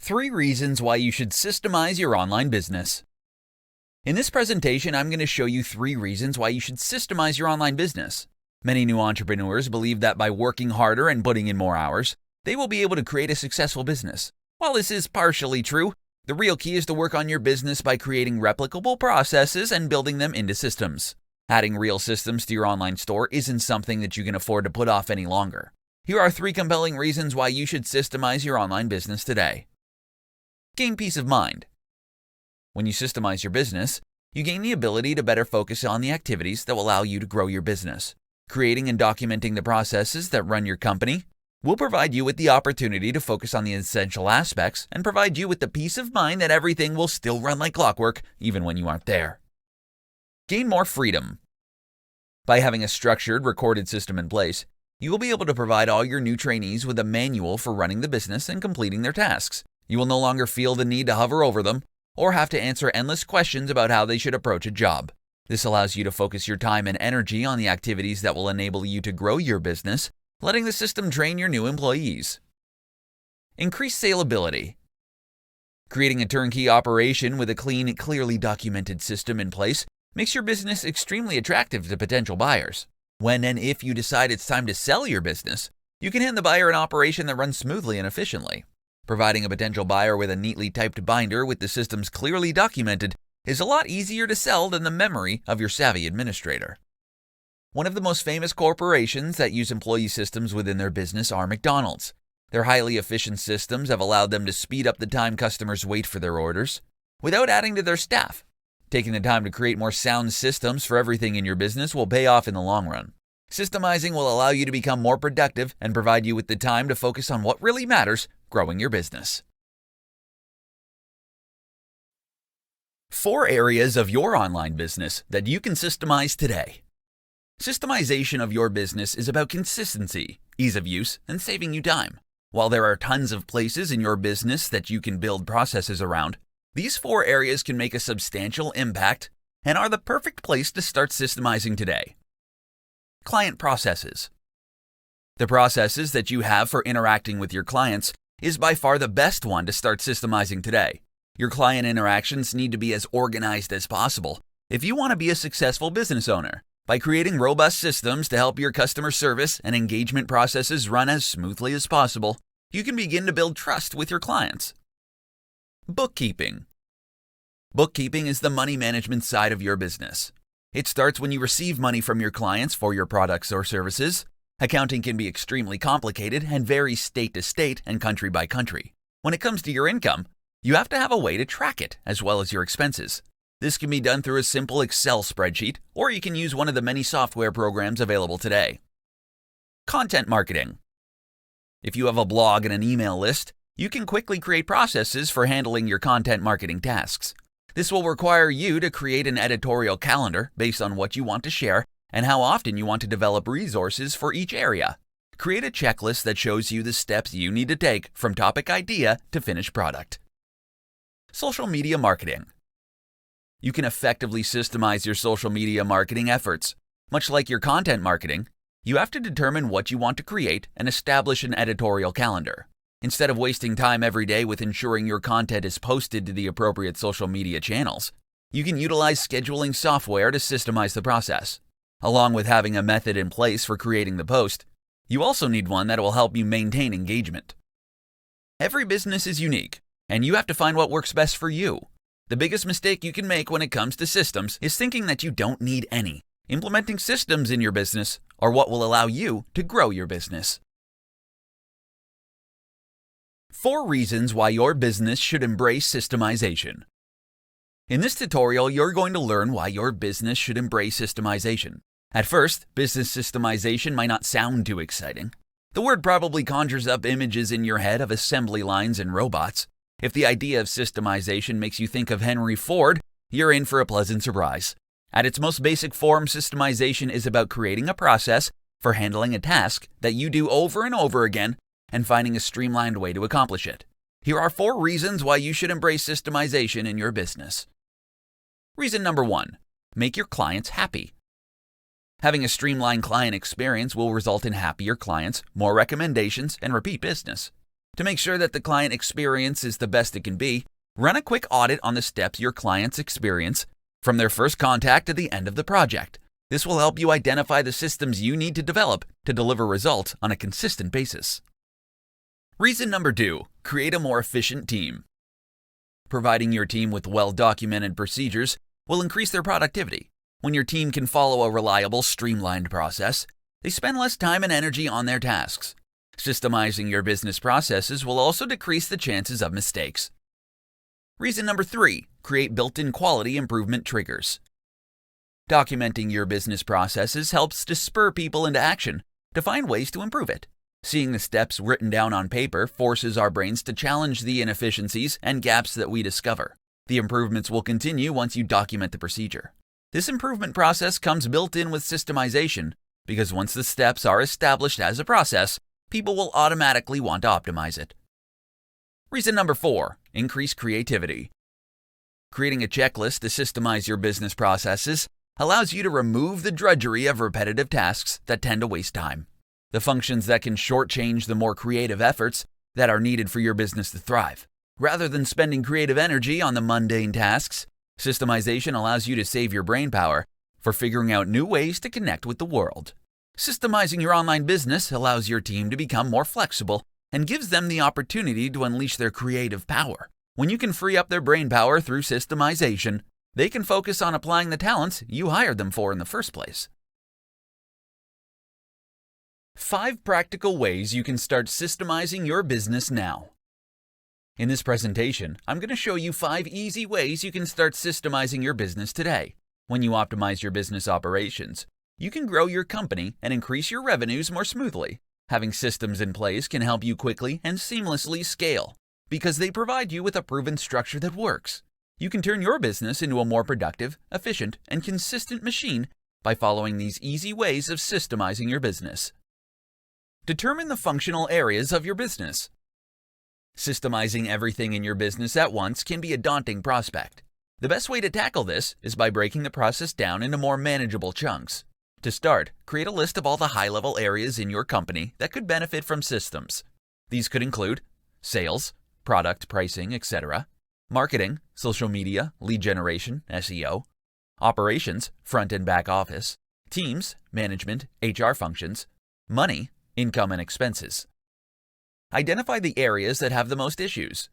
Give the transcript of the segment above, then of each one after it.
3 reasons why you should systemize your online business. In this presentation, I'm going to show you 3 reasons why you should systemize your online business. Many new entrepreneurs believe that by working harder and putting in more hours, they will be able to create a successful business. While this is partially true, the real key is to work on your business by creating replicable processes and building them into systems. Adding real systems to your online store isn't something that you can afford to put off any longer. Here are 3 compelling reasons why you should systemize your online business today. Gain peace of mind. When you systemize your business, you gain the ability to better focus on the activities that will allow you to grow your business. Creating and documenting the processes that run your company will provide you with the opportunity to focus on the essential aspects and provide you with the peace of mind that everything will still run like clockwork even when you aren't there. Gain more freedom. By having a structured, recorded system in place, you will be able to provide all your new trainees with a manual for running the business and completing their tasks. You will no longer feel the need to hover over them or have to answer endless questions about how they should approach a job. This allows you to focus your time and energy on the activities that will enable you to grow your business, letting the system train your new employees. Increase salability. Creating a turnkey operation with a clean, clearly documented system in place makes your business extremely attractive to potential buyers. When and if you decide it's time to sell your business, you can hand the buyer an operation that runs smoothly and efficiently. Providing a potential buyer with a neatly typed binder with the systems clearly documented is a lot easier to sell than the memory of your savvy administrator. One of the most famous corporations that use employee systems within their business are McDonald's. Their highly efficient systems have allowed them to speed up the time customers wait for their orders without adding to their staff. Taking the time to create more sound systems for everything in your business will pay off in the long run. Systemizing will allow you to become more productive and provide you with the time to focus on what really matters, growing your business. 4 areas of your online business that you can systemize today. Systemization of your business is about consistency, ease of use, and saving you time. While there are tons of places in your business that you can build processes around, these 4 areas can make a substantial impact and are the perfect place to start systemizing today. Client processes. The processes that you have for interacting with your clients is by far the best one to start systemizing today. Your client interactions need to be as organized as possible if you want to be a successful business owner. By creating robust systems to help your customer service and engagement processes run as smoothly as possible, you can begin to build trust with your clients. Bookkeeping. Bookkeeping is the money management side of your business. It starts when you receive money from your clients for your products or services. Accounting can be extremely complicated and vary state to state and country by country. When it comes to your income, you have to have a way to track it as well as your expenses. This can be done through a simple Excel spreadsheet, or you can use one of the many software programs available today. Content marketing. If you have a blog and an email list, you can quickly create processes for handling your content marketing tasks. This will require you to create an editorial calendar based on what you want to share and how often you want to develop resources for each area. Create a checklist that shows you the steps you need to take from topic idea to finished product. Social media marketing. You can effectively systemize your social media marketing efforts. Much like your content marketing, you have to determine what you want to create and establish an editorial calendar. Instead of wasting time every day with ensuring your content is posted to the appropriate social media channels, you can utilize scheduling software to systemize the process. Along with having a method in place for creating the post, you also need one that will help you maintain engagement. Every business is unique, and you have to find what works best for you. The biggest mistake you can make when it comes to systems is thinking that you don't need any. Implementing systems in your business are what will allow you to grow your business. 4 reasons why your business should embrace systemization. In this tutorial, you're going to learn why your business should embrace systemization. At first, business systemization might not sound too exciting. The word probably conjures up images in your head of assembly lines and robots. If the idea of systemization makes you think of Henry Ford, you're in for a pleasant surprise. At its most basic form, systemization is about creating a process for handling a task that you do over and over again and finding a streamlined way to accomplish it. Here are 4 reasons why you should embrace systemization in your business. Reason number 1, make your clients happy. Having a streamlined client experience will result in happier clients, more recommendations, and repeat business. To make sure that the client experience is the best it can be, run a quick audit on the steps your clients experience from their first contact to the end of the project. This will help you identify the systems you need to develop to deliver results on a consistent basis. Reason number 2, create a more efficient team. Providing your team with well-documented procedures will increase their productivity. When your team can follow a reliable, streamlined process, they spend less time and energy on their tasks. Systemizing your business processes will also decrease the chances of mistakes. Reason number 3, create built-in quality improvement triggers. Documenting your business processes helps to spur people into action to find ways to improve it. Seeing the steps written down on paper forces our brains to challenge the inefficiencies and gaps that we discover. The improvements will continue once you document the procedure. This improvement process comes built in with systemization because once the steps are established as a process, people will automatically want to optimize it. Reason number 4, increase creativity. Creating a checklist to systemize your business processes allows you to remove the drudgery of repetitive tasks that tend to waste time. The functions that can shortchange the more creative efforts that are needed for your business to thrive. Rather than spending creative energy on the mundane tasks, systemization allows you to save your brain power for figuring out new ways to connect with the world. Systemizing your online business allows your team to become more flexible and gives them the opportunity to unleash their creative power. When you can free up their brain power through systemization, they can focus on applying the talents you hired them for in the first place. 5 practical ways you can start systemizing your business now. In this presentation, I'm going to show you 5 easy ways you can start systemizing your business today. When you optimize your business operations, you can grow your company and increase your revenues more smoothly. Having systems in place can help you quickly and seamlessly scale because they provide you with a proven structure that works. You can turn your business into a more productive, efficient, and consistent machine by following these easy ways of systemizing your business. Determine the functional areas of your business. Systemizing everything in your business at once can be a daunting prospect. The best way to tackle this is by breaking the process down into more manageable chunks. To start, create a list of all the high-level areas in your company that could benefit from systems. These could include sales, product pricing, etc., marketing, social media, lead generation, SEO, operations, front and back office, teams, management, HR functions, money, income and expenses. Identify the areas that have the most issues.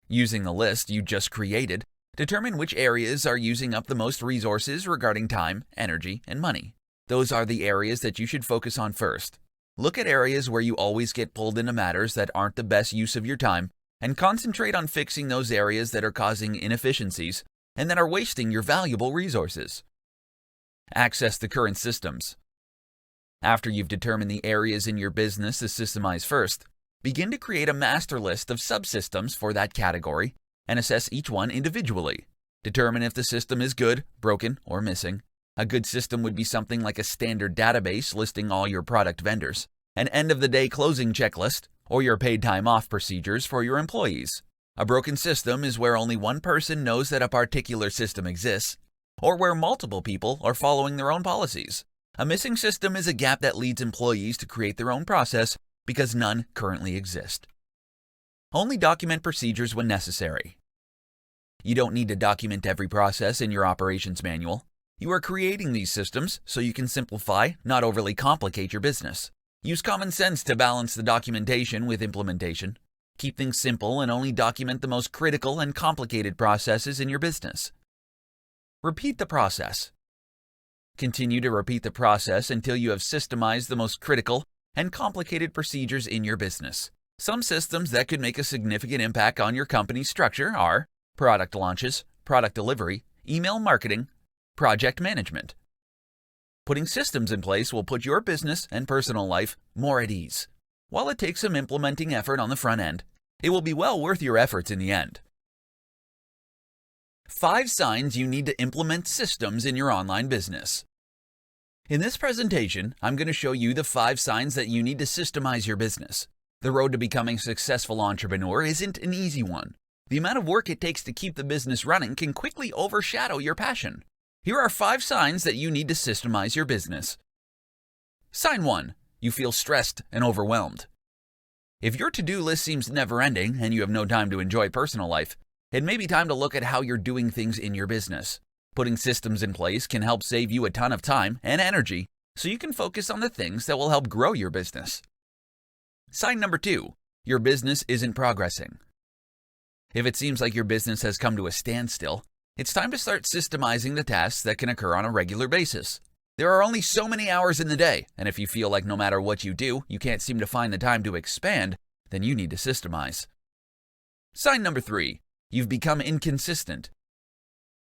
Using the list you just created, determine which areas are using up the most resources regarding time, energy, and money. Those are the areas that you should focus on first. Look at areas where you always get pulled into matters that aren't the best use of your time and concentrate on fixing those areas that are causing inefficiencies and that are wasting your valuable resources. Access the current systems. After you've determined the areas in your business to systemize first, begin to create a master list of subsystems for that category and assess each one individually. Determine if the system is good, broken, or missing. A good system would be something like a standard database listing all your product vendors, an end-of-the-day closing checklist, or your paid time off procedures for your employees. A broken system is where only one person knows that a particular system exists, or where multiple people are following their own policies. A missing system is a gap that leads employees to create their own process because none currently exist. Only document procedures when necessary. You don't need to document every process in your operations manual. You are creating these systems so you can simplify, not overly complicate your business. Use common sense to balance the documentation with implementation. Keep things simple and only document the most critical and complicated processes in your business. Repeat the process. Continue to repeat the process until you have systemized the most critical and complicated procedures in your business. Some systems that could make a significant impact on your company's structure are product launches, product delivery, email marketing, project management. Putting systems in place will put your business and personal life more at ease. While it takes some implementing effort on the front end, it will be well worth your efforts in the end. 5 signs you need to implement systems in your online business. In this presentation, I'm going to show you the 5 signs that you need to systemize your business. The road to becoming a successful entrepreneur isn't an easy one. The amount of work it takes to keep the business running can quickly overshadow your passion. Here are 5 signs that you need to systemize your business. Sign 1. You feel stressed and overwhelmed. If your to-do list seems never-ending and you have no time to enjoy personal life, it may be time to look at how you're doing things in your business. Putting systems in place can help save you a ton of time and energy so you can focus on the things that will help grow your business. Sign number 2, your business isn't progressing. If it seems like your business has come to a standstill, it's time to start systemizing the tasks that can occur on a regular basis. There are only so many hours in the day, and if you feel like no matter what you do, you can't seem to find the time to expand, then you need to systemize. Sign number 3, you've become inconsistent.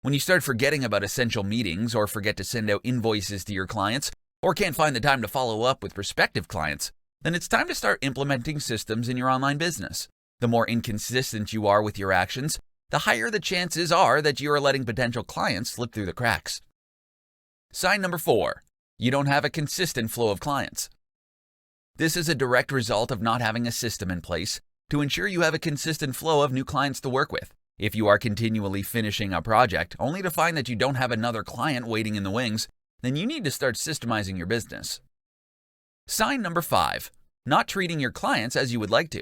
When you start forgetting about essential meetings or forget to send out invoices to your clients or can't find the time to follow up with prospective clients, then it's time to start implementing systems in your online business. The more inconsistent you are with your actions, the higher the chances are that you are letting potential clients slip through the cracks. Sign number 4, you don't have a consistent flow of clients. This is a direct result of not having a system in place to ensure you have a consistent flow of new clients to work with. If you are continually finishing a project only to find that you don't have another client waiting in the wings, then you need to start systemizing your business. Sign number 5, not treating your clients as you would like to.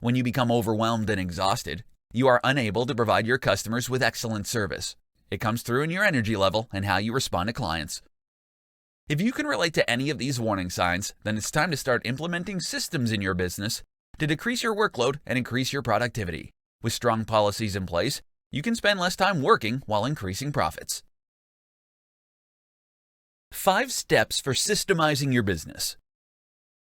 When you become overwhelmed and exhausted, you are unable to provide your customers with excellent service. It comes through in your energy level and how you respond to clients. If you can relate to any of these warning signs, then it's time to start implementing systems in your business to decrease your workload and increase your productivity. With strong policies in place, you can spend less time working while increasing profits. 5 steps for systemizing your business.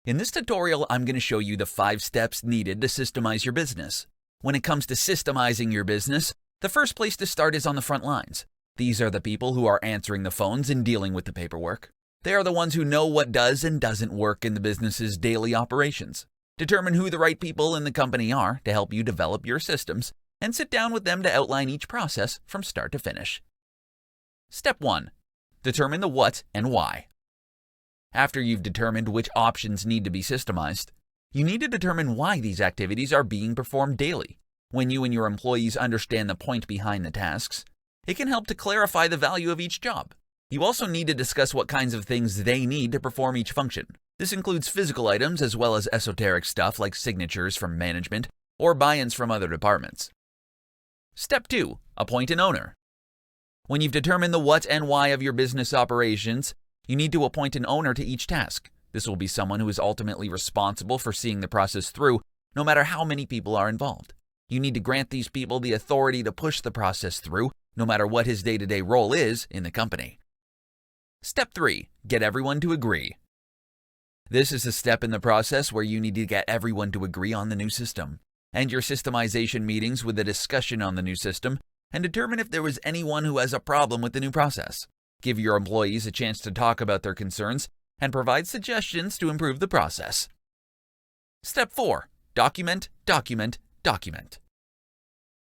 In this tutorial, I'm going to show you the 5 steps needed to systemize your business. When it comes to systemizing your business, the first place to start is on the front lines. These are the people who are answering the phones and dealing with the paperwork. They are the ones who know what does and doesn't work in the business's daily operations. Determine who the right people in the company are to help you develop your systems, and sit down with them to outline each process from start to finish. Step 1. Determine the what and why. After you've determined which options need to be systemized, you need to determine why these activities are being performed daily. When you and your employees understand the point behind the tasks, it can help to clarify the value of each job. You also need to discuss what kinds of things they need to perform each function. This includes physical items as well as esoteric stuff like signatures from management or buy-ins from other departments. Step 2. Appoint an owner. When you've determined the what and why of your business operations, you need to appoint an owner to each task. This will be someone who is ultimately responsible for seeing the process through, no matter how many people are involved. You need to grant these people the authority to push the process through, no matter what his day-to-day role is in the company. Step 3. Get everyone to agree. This is a step in the process where you need to get everyone to agree on the new system. End your systemization meetings with a discussion on the new system and determine if there was anyone who has a problem with the new process. Give your employees a chance to talk about their concerns and provide suggestions to improve the process. Step 4. Document, document, document.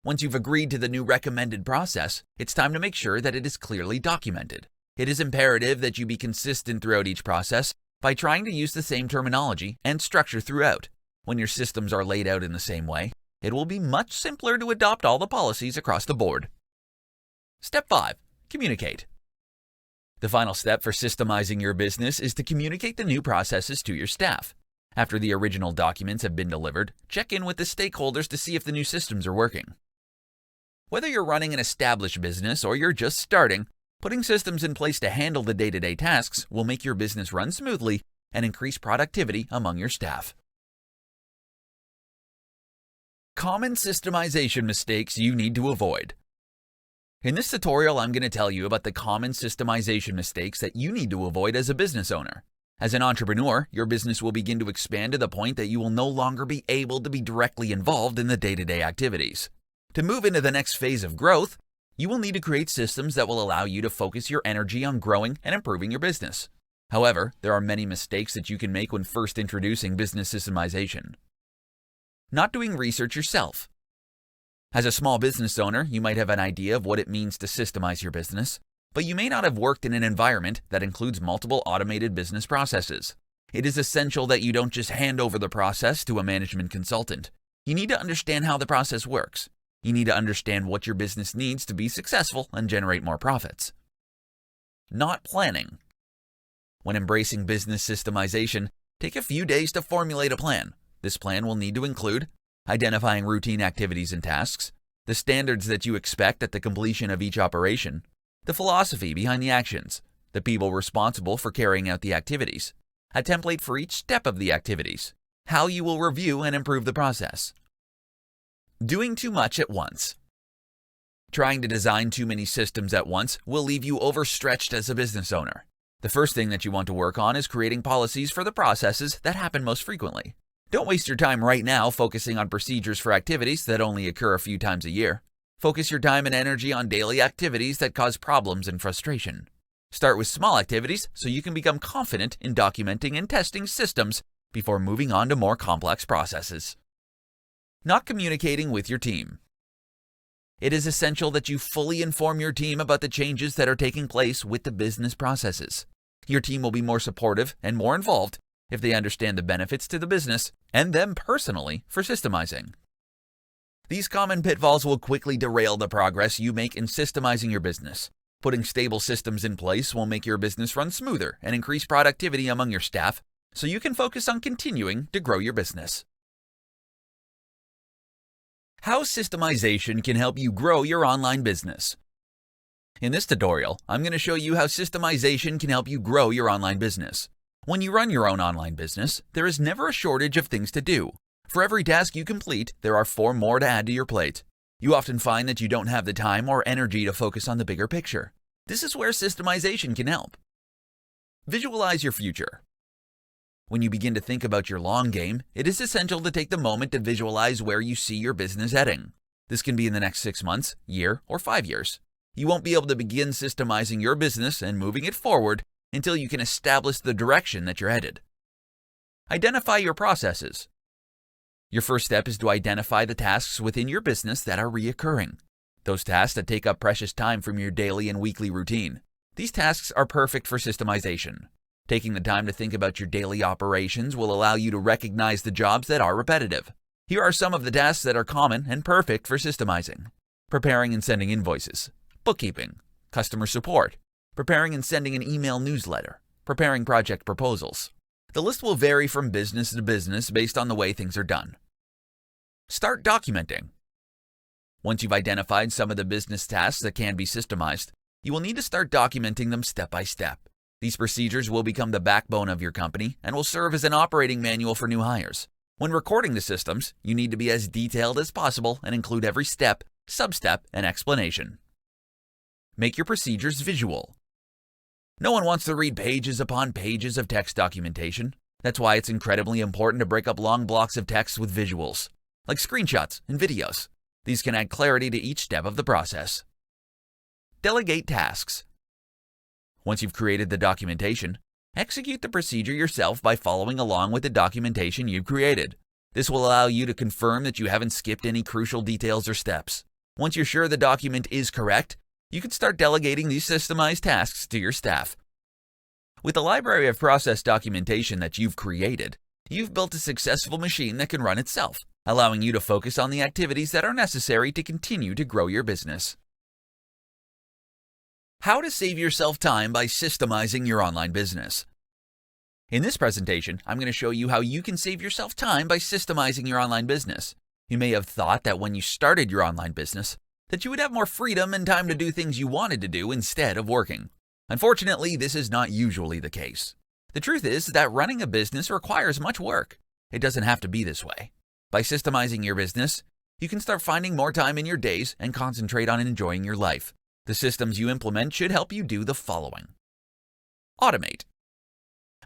Once you've agreed to the new recommended process, it's time to make sure that it is clearly documented. It is imperative that you be consistent throughout each process by trying to use the same terminology and structure throughout. When your systems are laid out in the same way, it will be much simpler to adopt all the policies across the board. Step 5. Communicate. The final step for systemizing your business is to communicate the new processes to your staff. After the original documents have been delivered, check in with the stakeholders to see if the new systems are working. Whether you're running an established business or you're just starting, putting systems in place to handle the day-to-day tasks will make your business run smoothly and increase productivity among your staff. Common systemization mistakes you need to avoid. In this tutorial, I'm going to tell you about the common systemization mistakes that you need to avoid as a business owner. As an entrepreneur, your business will begin to expand to the point that you will no longer be able to be directly involved in the day-to-day activities. To move into the next phase of growth, you will need to create systems that will allow you to focus your energy on growing and improving your business. However, there are many mistakes that you can make when first introducing business systemization. Not doing research yourself. As a small business owner, you might have an idea of what it means to systemize your business, but you may not have worked in an environment that includes multiple automated business processes. It is essential that you don't just hand over the process to a management consultant. You need to understand how the process works. You need to understand what your business needs to be successful and generate more profits. Not planning. When embracing business systemization, take a few days to formulate a plan. This plan will need to include identifying routine activities and tasks, the standards that you expect at the completion of each operation, the philosophy behind the actions, the people responsible for carrying out the activities, a template for each step of the activities, how you will review and improve the process. Doing too much at once. Trying to design too many systems at once will leave you overstretched as a business owner. The first thing that you want to work on is creating policies for the processes that happen most frequently. Don't waste your time right now focusing on procedures for activities that only occur a few times a year. Focus your time and energy on daily activities that cause problems and frustration. Start with small activities so you can become confident in documenting and testing systems before moving on to more complex processes. Not communicating with your team. It is essential that you fully inform your team about the changes that are taking place with the business processes. Your team will be more supportive and more involved if they understand the benefits to the business and them personally for systemizing. These common pitfalls will quickly derail the progress you make in systemizing your business. Putting stable systems in place will make your business run smoother and increase productivity among your staff so you can focus on continuing to grow your business. How systemization can help you grow your online business. In this tutorial, I'm going to show you how systemization can help you grow your online business. When you run your own online business, there is never a shortage of things to do. For every task you complete, there are 4 more to add to your plate. You often find that you don't have the time or energy to focus on the bigger picture. This is where systemization can help. Visualize your future. When you begin to think about your long game, it is essential to take the moment to visualize where you see your business heading. This can be in the next 6 months, year, or 5 years. You won't be able to begin systemizing your business and moving it forward until you can establish the direction that you're headed. Identify your processes. Your first step is to identify the tasks within your business that are reoccurring. Those tasks that take up precious time from your daily and weekly routine. These tasks are perfect for systemization. Taking the time to think about your daily operations will allow you to recognize the jobs that are repetitive. Here are some of the tasks that are common and perfect for systemizing. Preparing and sending invoices, bookkeeping, customer support, preparing and sending an email newsletter, preparing project proposals. The list will vary from business to business based on the way things are done. Start documenting. Once you've identified some of the business tasks that can be systemized, you will need to start documenting them step by step. These procedures will become the backbone of your company and will serve as an operating manual for new hires. When recording the systems, you need to be as detailed as possible and include every step, sub-step, and explanation. Make your procedures visual. No one wants to read pages upon pages of text documentation. That's why it's incredibly important to break up long blocks of text with visuals, like screenshots and videos. These can add clarity to each step of the process. Delegate tasks. Once you've created the documentation, execute the procedure yourself by following along with the documentation you've created. This will allow you to confirm that you haven't skipped any crucial details or steps. Once you're sure the document is correct, you can start delegating these systemized tasks to your staff. With the library of process documentation that you've created, you've built a successful machine that can run itself, allowing you to focus on the activities that are necessary to continue to grow your business. How to save yourself time by systemizing your online business. In this presentation, I'm going to show you how you can save yourself time by systemizing your online business. You may have thought that when you started your online business, that you would have more freedom and time to do things you wanted to do instead of working. Unfortunately, this is not usually the case. The truth is that running a business requires much work. It doesn't have to be this way. By systemizing your business, you can start finding more time in your days and concentrate on enjoying your life. The systems you implement should help you do the following. Automate.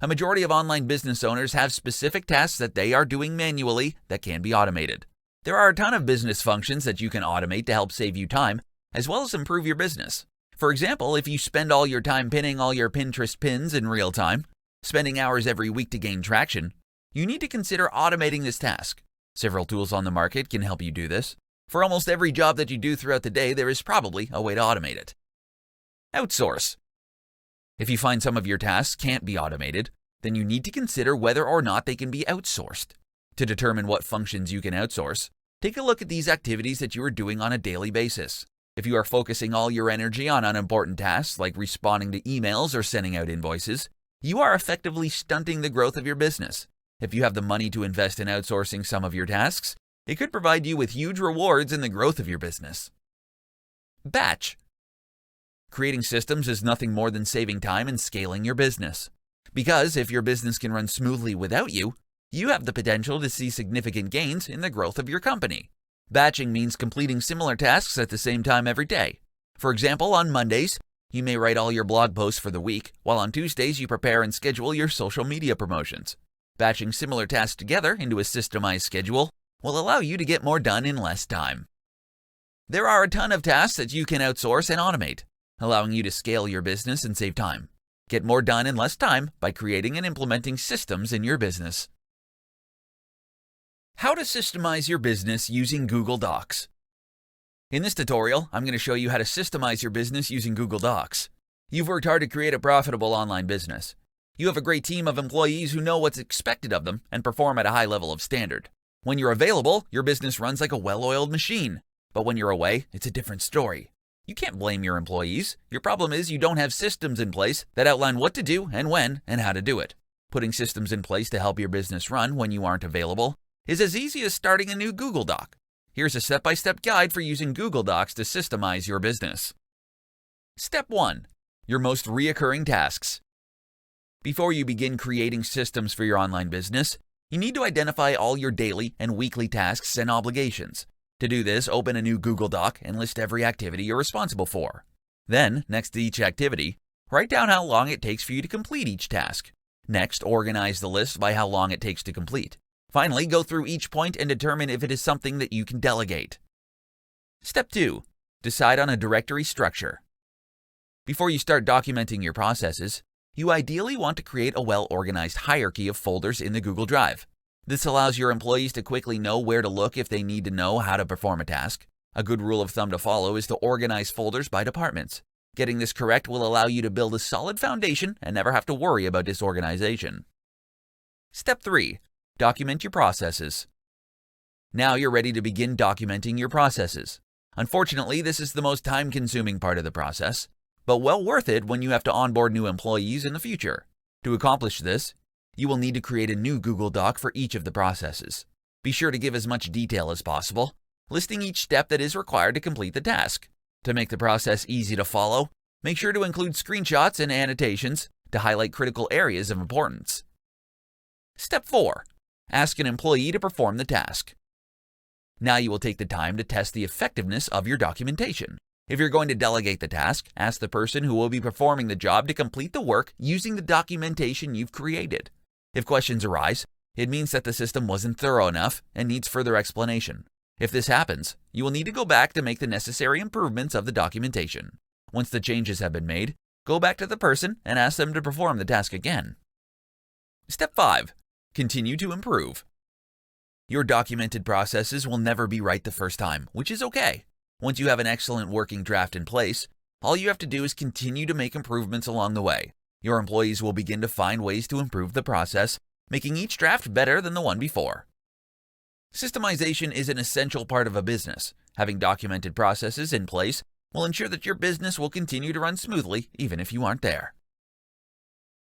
A majority of online business owners have specific tasks that they are doing manually that can be automated. There are a ton of business functions that you can automate to help save you time, as well as improve your business. For example, if you spend all your time pinning all your Pinterest pins in real time, spending hours every week to gain traction, you need to consider automating this task. Several tools on the market can help you do this. For almost every job that you do throughout the day, there is probably a way to automate it. Outsource. If you find some of your tasks can't be automated, then you need to consider whether or not they can be outsourced. To determine what functions you can outsource, take a look at these activities that you are doing on a daily basis. If you are focusing all your energy on unimportant tasks like responding to emails or sending out invoices, you are effectively stunting the growth of your business. If you have the money to invest in outsourcing some of your tasks, it could provide you with huge rewards in the growth of your business. Batch. Creating systems is nothing more than saving time and scaling your business. Because if your business can run smoothly without you, you have the potential to see significant gains in the growth of your company. Batching means completing similar tasks at the same time every day. For example, on Mondays, you may write all your blog posts for the week, while on Tuesdays you prepare and schedule your social media promotions. Batching similar tasks together into a systemized schedule will allow you to get more done in less time. There are a ton of tasks that you can outsource and automate, allowing you to scale your business and save time. Get more done in less time by creating and implementing systems in your business. How to systemize your business using Google Docs. In this tutorial, I'm going to show you how to systemize your business using Google Docs. You've worked hard to create a profitable online business. You have a great team of employees who know what's expected of them and perform at a high level of standard. When you're available, your business runs like a well-oiled machine. But when you're away, it's a different story. You can't blame your employees. Your problem is you don't have systems in place that outline what to do and when and how to do it. Putting systems in place to help your business run when you aren't available is as easy as starting a new Google Doc. Here's a step-by-step guide for using Google Docs to systemize your business. Step 1. Your most reoccurring tasks. Before you begin creating systems for your online business, you need to identify all your daily and weekly tasks and obligations. To do this, open a new Google Doc and list every activity you're responsible for. Then, next to each activity, write down how long it takes for you to complete each task. Next, organize the list by how long it takes to complete. Finally, go through each point and determine if it is something that you can delegate. Step 2. Decide on a directory structure. Before you start documenting your processes, you ideally want to create a well-organized hierarchy of folders in the Google Drive. This allows your employees to quickly know where to look if they need to know how to perform a task. A good rule of thumb to follow is to organize folders by departments. Getting this correct will allow you to build a solid foundation and never have to worry about disorganization. Step 3. Document your processes. Now you're ready to begin documenting your processes. Unfortunately, this is the most time-consuming part of the process, but well worth it when you have to onboard new employees in the future. To accomplish this, you will need to create a new Google Doc for each of the processes. Be sure to give as much detail as possible, listing each step that is required to complete the task. To make the process easy to follow, make sure to include screenshots and annotations to highlight critical areas of importance. Step 4. Ask an employee to perform the task. Now you will take the time to test the effectiveness of your documentation. If you're going to delegate the task, ask the person who will be performing the job to complete the work using the documentation you've created. If questions arise, it means that the system wasn't thorough enough and needs further explanation. If this happens, you will need to go back to make the necessary improvements of the documentation. Once the changes have been made, go back to the person and ask them to perform the task again. Step 5. Continue to improve. Your documented processes will never be right the first time, which is okay. Once you have an excellent working draft in place, all you have to do is continue to make improvements along the way. Your employees will begin to find ways to improve the process, making each draft better than the one before. Systemization is an essential part of a business. Having documented processes in place will ensure that your business will continue to run smoothly even if you aren't there.